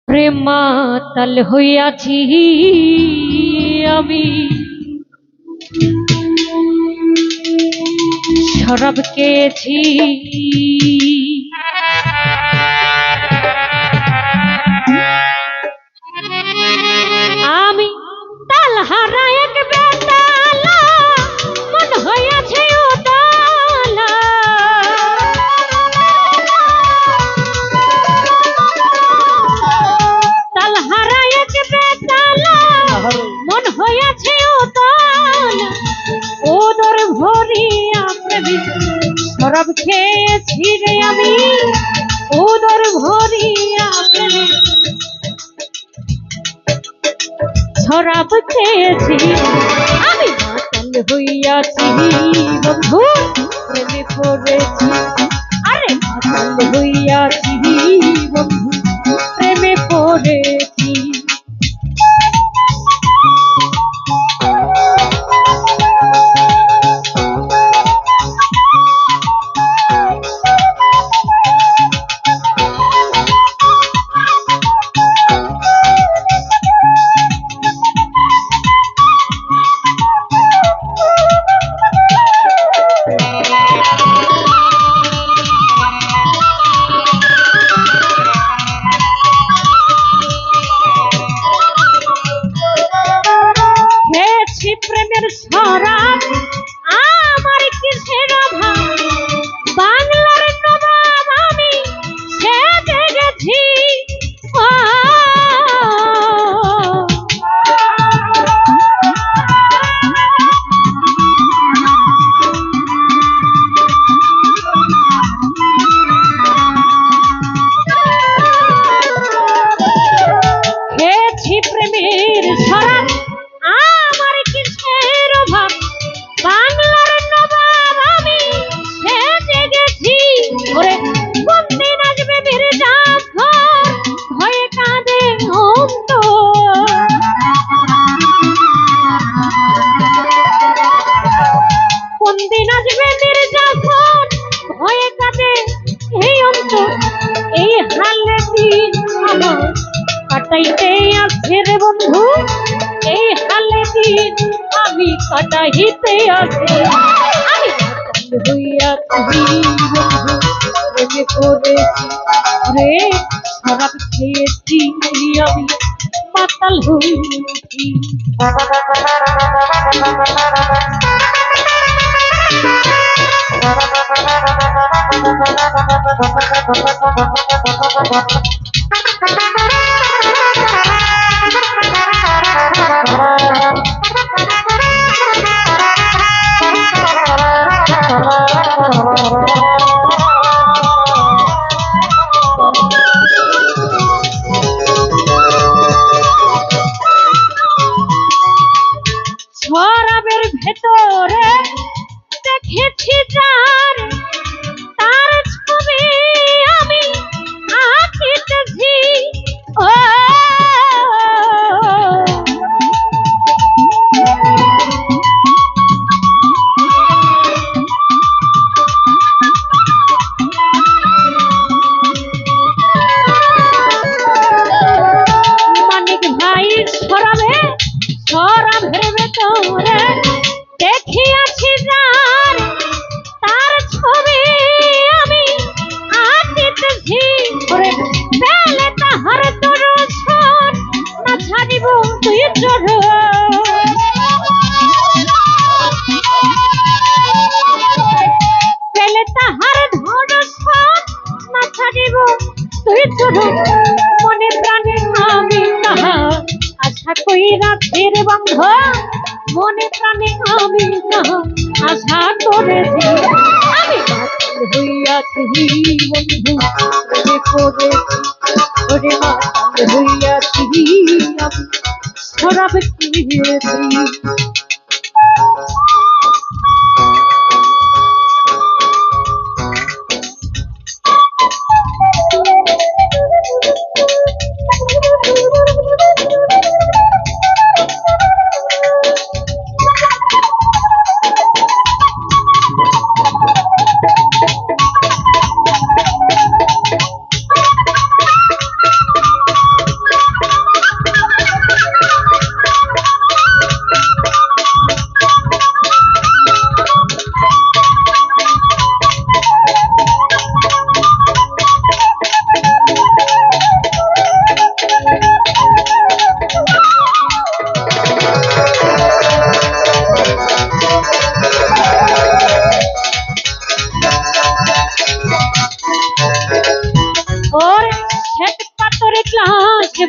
প্রেম মাতাল হইয়াছি আমি, শরাব খেয়েছি আমি, তালহারা এক বেতালা মন হইয়াছে উতালা, তালহারা এক বেতালা মন হইয়াছে উতালা, ওদর ভরিয়া প্রেমে শরাব খেয়েছি রে আমি, ওদর ভরিয়া প্রেমে শরাব খেয়েছি আমি, মাতাল হইয়াছি বন্ধু প্রেমে পড়েছি, আরে মাতাল হইয়াছি বন্ধু প্রেমে পড়েছি। প্রেমের শরাব আমার কিসের অভাব, বাংলার নবাব আমি সেজে গেছি, খেয়েছি প্রেমের শরাব আমার কিসের অভাব, বাংলার নবাব আমি সেজে গেছি, ওরে কোন দিন আসবে মির্জাফর ভয়ে কাঁদে অন্তর, কোন দিন আসবে মির্জাফর ভয়ে কাঁদে এই অন্তর, এই হালে দিন আমার কাটাইতে আছে রে বন্ধু, এই হালে দিন আমি কাটাইতে আছি, আমি মাতাল হইয়াছি বন্ধু প্রেমে পড়েছি, রে শরাব খেয়েছি আমি মাতাল হইয়াছি। শরাবের ভেতরে দেখেছি যার, তার ছবি আমি আঁকিতেছি, ও মানিক ভাই শরাবে শরাবের ভেতরে দেখিয়াছি যার, তার ছবি আমি আঁকিতেছি, ওরে পেলে তাহার দর্শন না ছাড়িব তুই চোর, পেলে তাহার দর্শন না ছাড়িব তুই চোর, মনে প্রাণে আমি তাহা আশা কইরাছি রে বন্ধু, মনে প্রাণে আমি তাহা আশা করেছি, আমি মাতাল হইয়াছি বন্ধু প্রেমে পড়েছি, ওরে মাতাল হইয়াছি আমি শরাব খেয়েছি।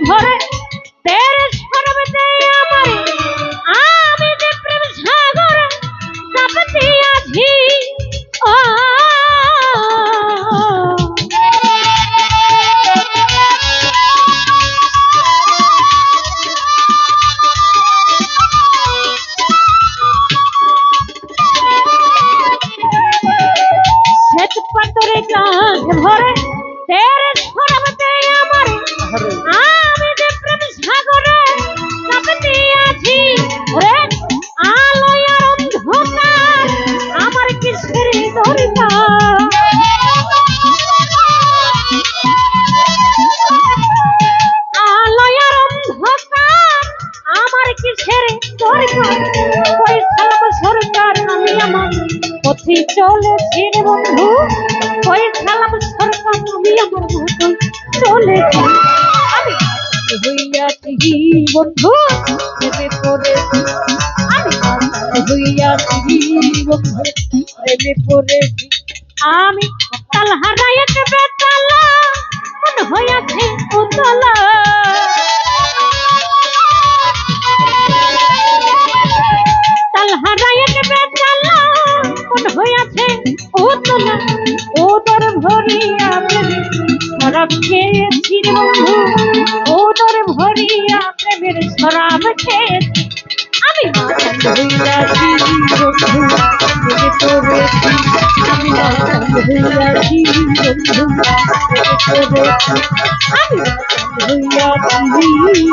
ভরে তেরে সরবে আমার আমি যে প্রেম সাগরে চাপতে আছি ও শ্বেত পাথরে কাঁধ ভরে তেরে সরবে আমার আমি যে প্রেম সাগরে চাপতে আছি ওরে আলোয় আর অন্ধকার আমার কিসের দরকার আলোয় আর অন্ধকার আমার কিসের দরকার ওই সালাম সরকার আমি আমার পথে চলেছি রে বন্ধু ওই সালাম সরকার আমি আমার মতন চলেছি আমি হইয়াছি বন্ধু প্রেমে পড়েছি আমি হইয়াছি বন্ধু প্রেমে পড়েছি আমি তাল হারাইতে বেতালা মন হইয়াছে উতলা তাল হারাইতে বেতালা মন হইয়াছে উতলা ওদর ভরিয়া প্রেমে শরাব খেয়েছি রে বন্ধু ওদর ভরিয়া প্রেমের শরাব খেয়েছি আমি হইয়াছি বন্ধু প্রেমে পড়েছি আমি হইয়াছি বন্ধু প্রেমে পড়েছি আমি হইয়াছি বন্ধু